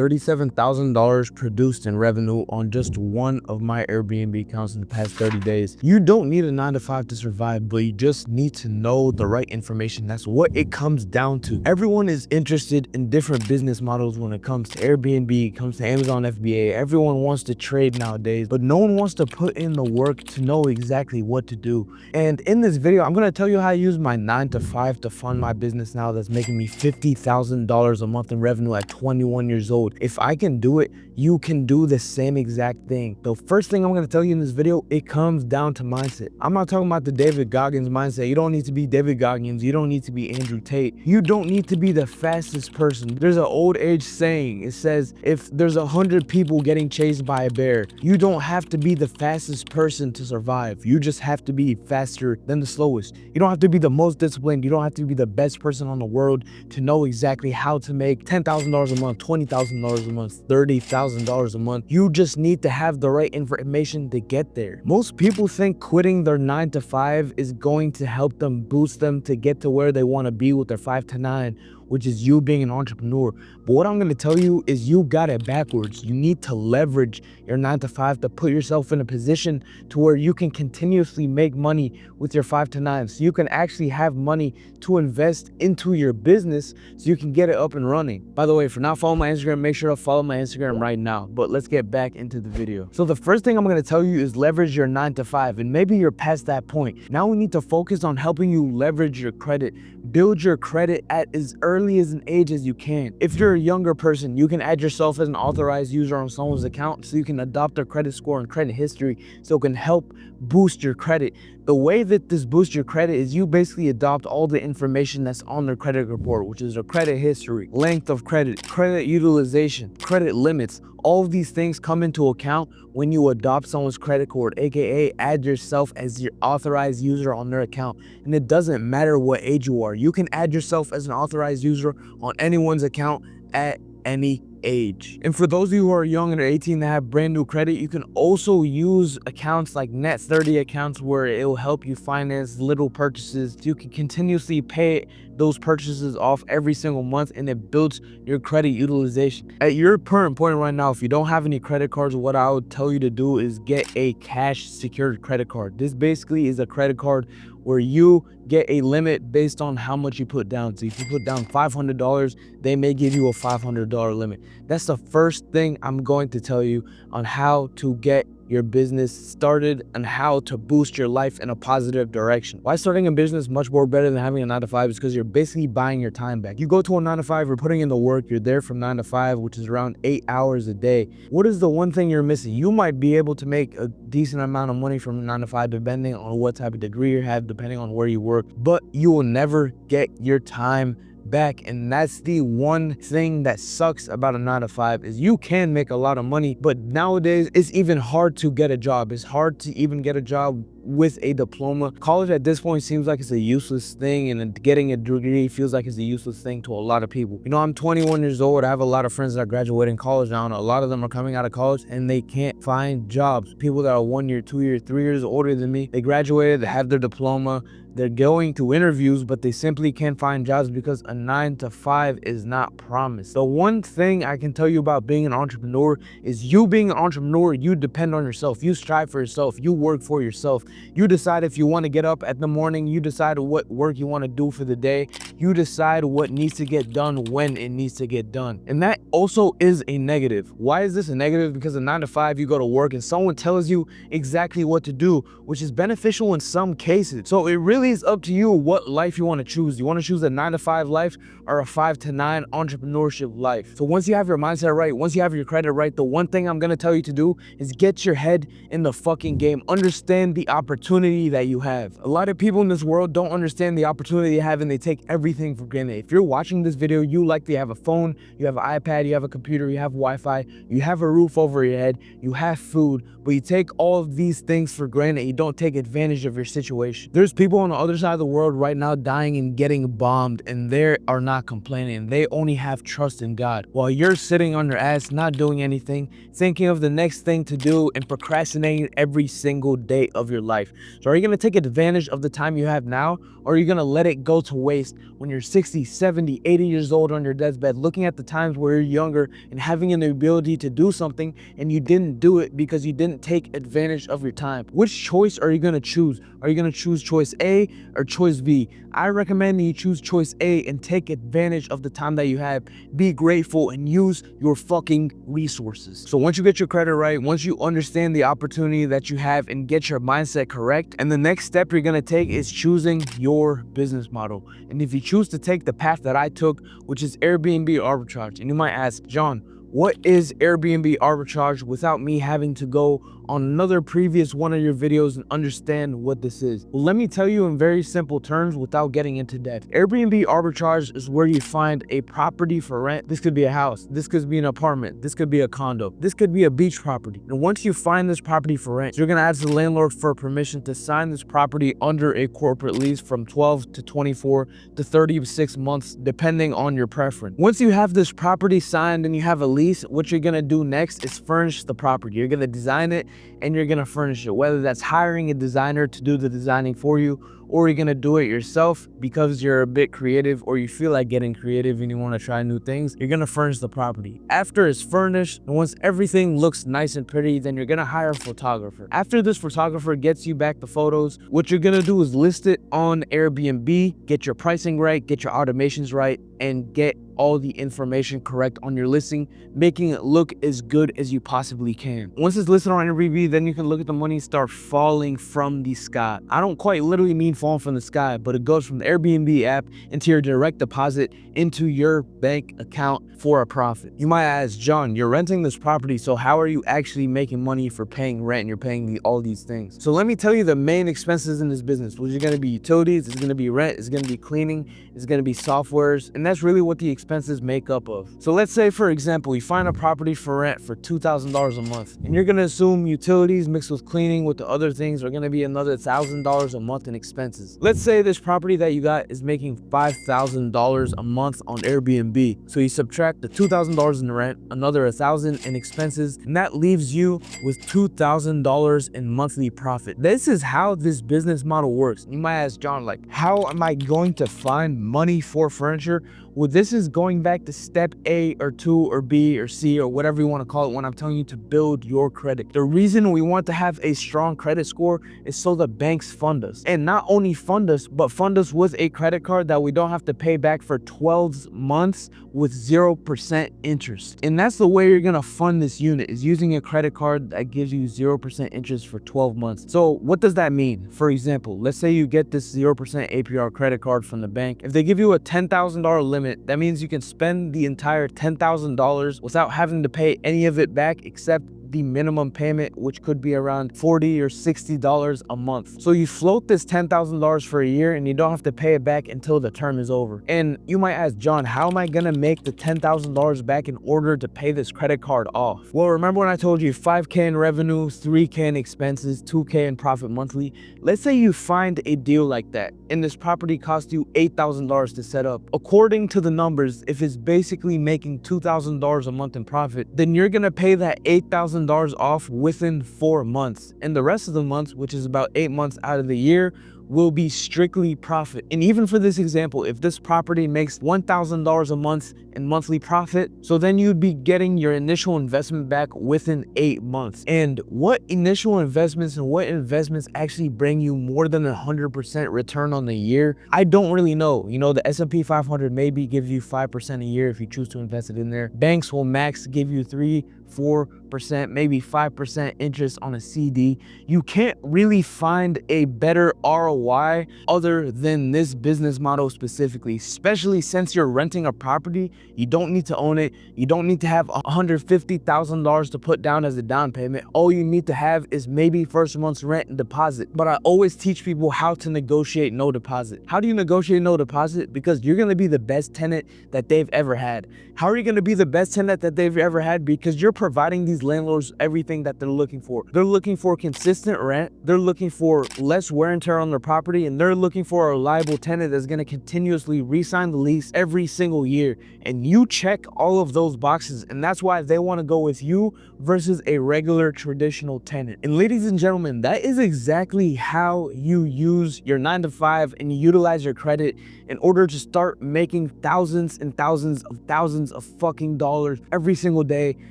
$37,000 produced in revenue on just one of my Airbnb accounts in the past 30 days. You don't need a 9 to 5 to survive, but you just need to know the right information. That's what it comes down to. Everyone is interested in different business models when it comes to Airbnb, it comes to Amazon FBA. Everyone wants to trade nowadays, but no one wants to put in the work to know exactly what to do. And in this video, I'm going to tell you how I use my 9 to 5 to fund my business now that's making me $50,000 a month in revenue at 21 years old. If I can do it, you can do the same exact thing. The first thing I'm going to tell you in this video, it comes down to mindset. I'm not talking about the David Goggins mindset. You don't need to be David Goggins. You don't need to be Andrew Tate. You don't need to be the fastest person. There's an old age saying. It says, if there's 100 people getting chased by a bear, you don't have to be the fastest person to survive. You just have to be faster than the slowest. You don't have to be the most disciplined. You don't have to be the best person on the world to know exactly how to make $10,000 a month, $20,000 a month, $30,000 a month. You just need to have the right information to get there. Most people think quitting their 9 to 5 is going to help them boost them to get to where they want to be with their 5 to 9, which is you being an entrepreneur. But what I'm going to tell you is you got it backwards. You need to leverage your 9 to 5 to put yourself in a position to where you can continuously make money with your 5 to 9. So you can actually have money to invest into your business so you can get it up and running. By the way, if you're not following my Instagram, make sure to follow my Instagram right now. But let's get back into the video. So the first thing I'm going to tell you is leverage your 9 to 5. And maybe you're past that point. Now we need to focus on helping you leverage your credit. Build your credit at as early as an age as you can. If you're a younger person, you can add yourself as an authorized user on someone's account so you can adopt their credit score and credit history so it can help boost your credit. The way that this boosts your credit is you basically adopt all the information that's on their credit report, which is their credit history, length of credit, credit utilization, credit limits. All of these things come into account when you adopt someone's credit card, aka add yourself as your authorized user on their account. And it doesn't matter what age you are. You can add yourself as an authorized user on anyone's account at any age. And for those of you who are young and are 18 that have brand new credit, you can also use accounts like Net30 accounts where it will help you finance little purchases. You can continuously pay those purchases off every single month, and it builds your credit utilization. At your current point right now, if you don't have any credit cards, what I would tell you to do is get a cash secured credit card. This basically is a credit card where you get a limit based on how much you put down. So if you put down $500, they may give you a $500 limit. That's the first thing I'm going to tell you on how to get your business started and how to boost your life in a positive direction. Why starting a business much more better than having a 9 to 5 is because you're basically buying your time back. You go to a 9 to 5, you're putting in the work, you're there from 9 to 5, which is around 8 hours a day. What is the one thing you're missing? You might be able to make a decent amount of money from 9 to 5 depending on what type of degree you have, depending on where you work, but you will never get your time back. And that's the one thing that sucks about a 9 to 5 is you can make a lot of money, but nowadays it's even hard to get a job. It's hard to even get a job with a diploma. College at this point seems like it's a useless thing, and getting a degree feels like it's a useless thing to a lot of people. You know, I'm 21 years old. I have a lot of friends that are graduating college now, and a lot of them are coming out of college and they can't find jobs. People that are 1 year, 2 years, 3 years older than me, they graduated, they have their diploma, they're going to interviews, but they simply can't find jobs because a 9 to 5 is not promised. The one thing I can tell you about being an entrepreneur is you being an entrepreneur, you depend on yourself. You strive for yourself. You work for yourself. You decide if you want to get up at the morning. You decide what work you want to do for the day. You decide what needs to get done when it needs to get done. And that also is a negative. Why is this a negative? Because a 9 to 5, you go to work and someone tells you exactly what to do, which is beneficial in some cases. So it really is up to you what life you want to choose. You want to choose a 9 to 5 life or a 5 to 9 entrepreneurship life. So once you have your mindset right, once you have your credit right, the one thing I'm going to tell you to do is get your head in the fucking game. Understand the opportunity that you have. A lot of people in this world don't understand the opportunity they have, and they take everything for granted. If you're watching this video, you likely have a phone, you have an iPad, you have a computer, you have Wi-Fi, you have a roof over your head, you have food, but you take all of these things for granted. You don't take advantage of your situation. There's people on the other side of the world right now dying and getting bombed, and they are not complaining. They only have trust in God, while you're sitting on your ass not doing anything, thinking of the next thing to do and procrastinating every single day of your life. life. So are you going to take advantage of the time you have now, or are you going to let it go to waste when you're 60, 70, 80 years old on your deathbed, looking at the times where you're younger and having the ability to do something and you didn't do it because you didn't take advantage of your time? Which choice are you going to choose? Are you going to choose choice A or choice B? I recommend that you choose choice A and take advantage of the time that you have. Be grateful and use your fucking resources. So once you get your credit right, once you understand the opportunity that you have and get your mindset correct, and the next step you're going to take is choosing your business model. And if you choose to take the path that I took, which is Airbnb arbitrage, and you might ask, John, what is Airbnb arbitrage, without me having to go on another previous one of your videos and understand what this is? Well, let me tell you in very simple terms without getting into depth. Airbnb arbitrage is where you find a property for rent. This could be a house, this could be an apartment, this could be a condo, this could be a beach property. And once you find this property for rent, you're gonna ask the landlord for permission to sign this property under a corporate lease from 12 to 24 to 36 months, depending on your preference. Once you have this property signed and you have a lease, what you're gonna do next is furnish the property. You're gonna design it and you're gonna furnish it, whether that's hiring a designer to do the designing for you, or you're gonna do it yourself because you're a bit creative or you feel like getting creative and you want to try new things. You're gonna furnish the property. After it's furnished and once everything looks nice and pretty, then you're gonna hire a photographer. After this photographer gets you back the photos, what you're gonna do is list it on Airbnb, get your pricing right, get your automations right, and get all the information correct on your listing, making it look as good as you possibly can. Once it's listed on Airbnb, then you can look at the money start falling from the sky. I don't quite literally mean falling from the sky, but it goes from the Airbnb app into your direct deposit into your bank account for a profit. You might ask, John, you're renting this property, so how are you actually making money for paying rent and you're paying all these things? So let me tell you the main expenses in this business, which are going to be utilities, it's going to be rent, it's going to be cleaning, it's going to be softwares, and that's really what the expenses make up of. So let's say, for example, you find a property for rent for $2,000 a month, and you're going to assume utilities mixed with cleaning with the other things are going to be another $1,000 a month in expenses. Let's say this property that you got is making $5,000 a month on Airbnb. So you subtract the $2,000 in rent, another $1,000 in expenses, and that leaves you with $2,000 in monthly profit. This is how this business model works. You might ask, John, like, how am I going to find money for furniture? Well, this is going back to step A or 2 or B or C or whatever you want to call it when I'm telling you to build your credit. The reason we want to have a strong credit score is so the banks fund us. And not only fund us, but fund us with a credit card that we don't have to pay back for 12 months with 0% interest. And that's the way you're going to fund this unit, is using a credit card that gives you 0% interest for 12 months. So what does that mean? For example, let's say you get this 0% APR credit card from the bank. If they give you a $10,000 limit, that means you can spend the entire $10,000 without having to pay any of it back except the minimum payment, which could be around $40 or $60 a month. So you float this $10,000 for a year and you don't have to pay it back until the term is over. And you might ask, John, how am I gonna make the $10,000 back in order to pay this credit card off? Well, remember when I told you 5K in revenue, 3K in expenses, 2K in profit monthly? Let's say you find a deal like that and this property cost you $8,000 to set up. According to the numbers, if it's basically making $2,000 a month in profit, then you're gonna pay that $8,000 off within 4 months, and the rest of the months, which is about 8 months out of the year, will be strictly profit. And even for this example, if this property makes $1,000 a month in monthly profit, so then you'd be getting your initial investment back within 8 months. And what initial investments and what investments actually bring you more than 100% return on the year? I don't really know. You know, the S&P 500 maybe give you 5% a year if you choose to invest it in there. Banks will max give you 3-4%, maybe 5% interest on a CD. You can't really find a better ROI other than this business model specifically, especially since you're renting a property. You don't need to own it. You don't need to have $150,000 to put down as a down payment. All you need to have is maybe first month's rent and deposit. But I always teach people how to negotiate no deposit. How do you negotiate no deposit? Because you're going to be the best tenant that they've ever had. How are you going to be the best tenant that they've ever had? Because you're providing these these landlords everything that they're looking for. They're looking for consistent rent, they're looking for less wear and tear on their property, and they're looking for a reliable tenant that's going to continuously re-sign the lease every single year. And you check all of those boxes, and that's why they want to go with you versus a regular traditional tenant. And ladies and gentlemen, that is exactly how you use your 9-to-5 and you utilize your credit in order to start making thousands and thousands of fucking dollars every single day,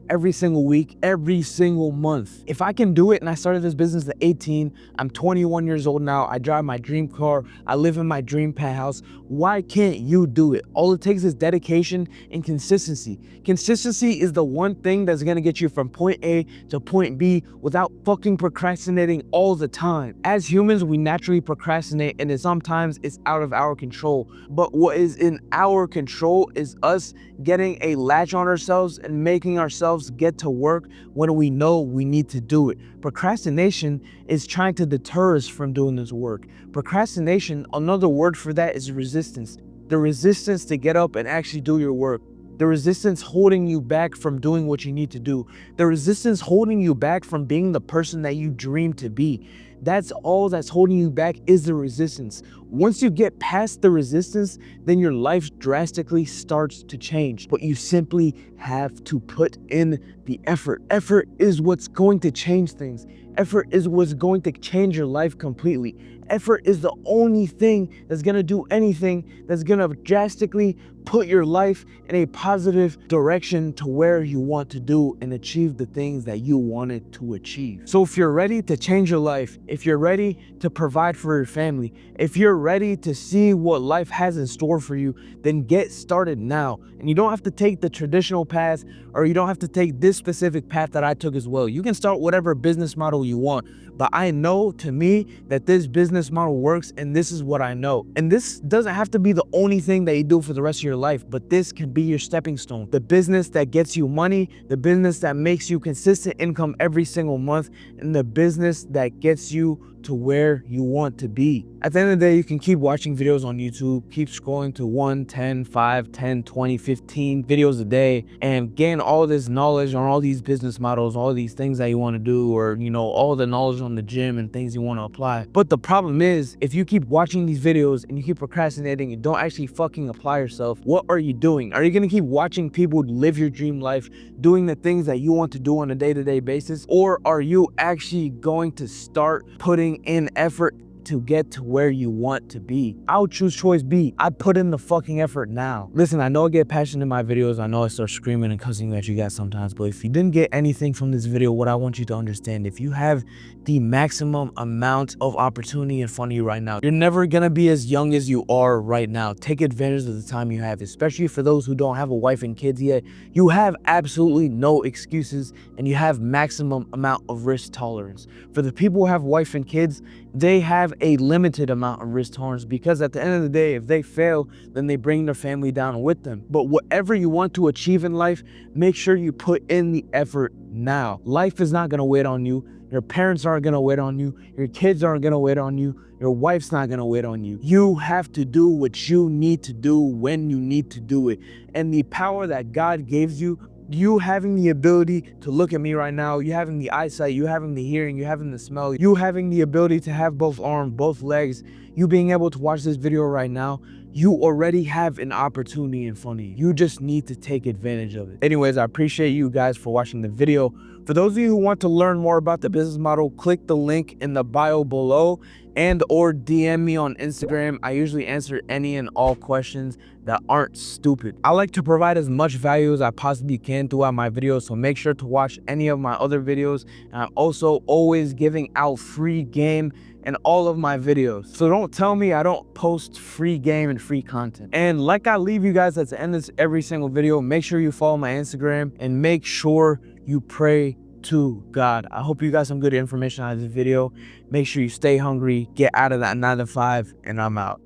every single week, every single month. If I can do it, and I started this business at 18, I'm 21 years old now, I drive my dream car, I live in my dream penthouse, why can't you do it? All it takes is dedication and consistency. Consistency is the one thing that's gonna get you from point A to point B without fucking procrastinating all the time. As humans, we naturally procrastinate, and sometimes it's out of our control. But what is in our control is us getting a latch on ourselves and making ourselves get to work when we know we need to do it. Procrastination is trying to deter us from doing this work. Procrastination, another word for that is resistance. The resistance to get up and actually do your work. The resistance holding you back from doing what you need to do. The resistance holding you back from being the person that you dream to be. That's all that's holding you back is the resistance. Once you get past the resistance, then your life drastically starts to change. But you simply have to put in the effort. Effort is what's going to change things. Effort is what's going to change your life completely. Effort is the only thing that's going to do anything that's going to drastically put your life in a positive direction to where you want to do and achieve the things that you wanted to achieve. So if you're ready to change your life, if you're ready to provide for your family, if you're ready to see what life has in store for you, then get started now. And you don't have to take the traditional path, or you don't have to take this specific path that I took as well. You can start whatever business model you want. But I know, to me, that this business model works, and this is what I know. And this doesn't have to be the only thing that you do for the rest of your life, but this can be your stepping stone. The business that gets you money, the business that makes you consistent income every single month, and the business that gets you to where you want to be. At the end of the day, you can keep watching videos on YouTube, keep scrolling to 1, 10, 5, 10, 20, 15 videos a day, and gain all this knowledge on all these business models, all these things that you want to do, or, you know, all the knowledge on the gym and things you want to apply. But the problem is, if you keep watching these videos and you keep procrastinating and don't actually fucking apply yourself, what are you doing? Are you going to keep watching people live your dream life, doing the things that you want to do on a day-to-day basis? Or are you actually going to start putting in effort to get to where you want to be? I would choose choice B. I put in the fucking effort now. Listen, I know I get passionate in my videos. I know I start screaming and cussing at you guys sometimes, but if you didn't get anything from this video, what I want you to understand, if you have the maximum amount of opportunity in front of you right now, you're never gonna be as young as you are right now. Take advantage of the time you have, especially for those who don't have a wife and kids yet. You have absolutely no excuses, and you have maximum amount of risk tolerance. For the people who have wife and kids, they have a limited amount of risk tolerance, because at the end of the day, if they fail, then they bring their family down with them. But whatever you want to achieve in life, make sure you put in the effort now. Life is not gonna wait on you. Your parents aren't gonna wait on you. Your kids aren't gonna wait on you. Your wife's not gonna wait on you. You have to do what you need to do when you need to do it. And the power that God gives you, you having the ability to look at me right now, you having the eyesight, you having the hearing, you having the smell, you having the ability to have both arms, both legs, you being able to watch this video right now, you already have an opportunity in front of you. You just need to take advantage of it. Anyways, I appreciate you guys for watching the video. For those of you who want to learn more about the business model, click the link in the bio below and or DM me on Instagram. I usually answer any and all questions that aren't stupid. I like to provide as much value as I possibly can throughout my videos, so make sure to watch any of my other videos. And I'm also always giving out free game in all of my videos. So don't tell me I don't post free game and free content. And like I leave you guys at the end of every single video, make sure you follow my Instagram and make sure you pray to God. I hope you got some good information out of this video. Make sure you stay hungry, get out of that 9 to 5, and I'm out.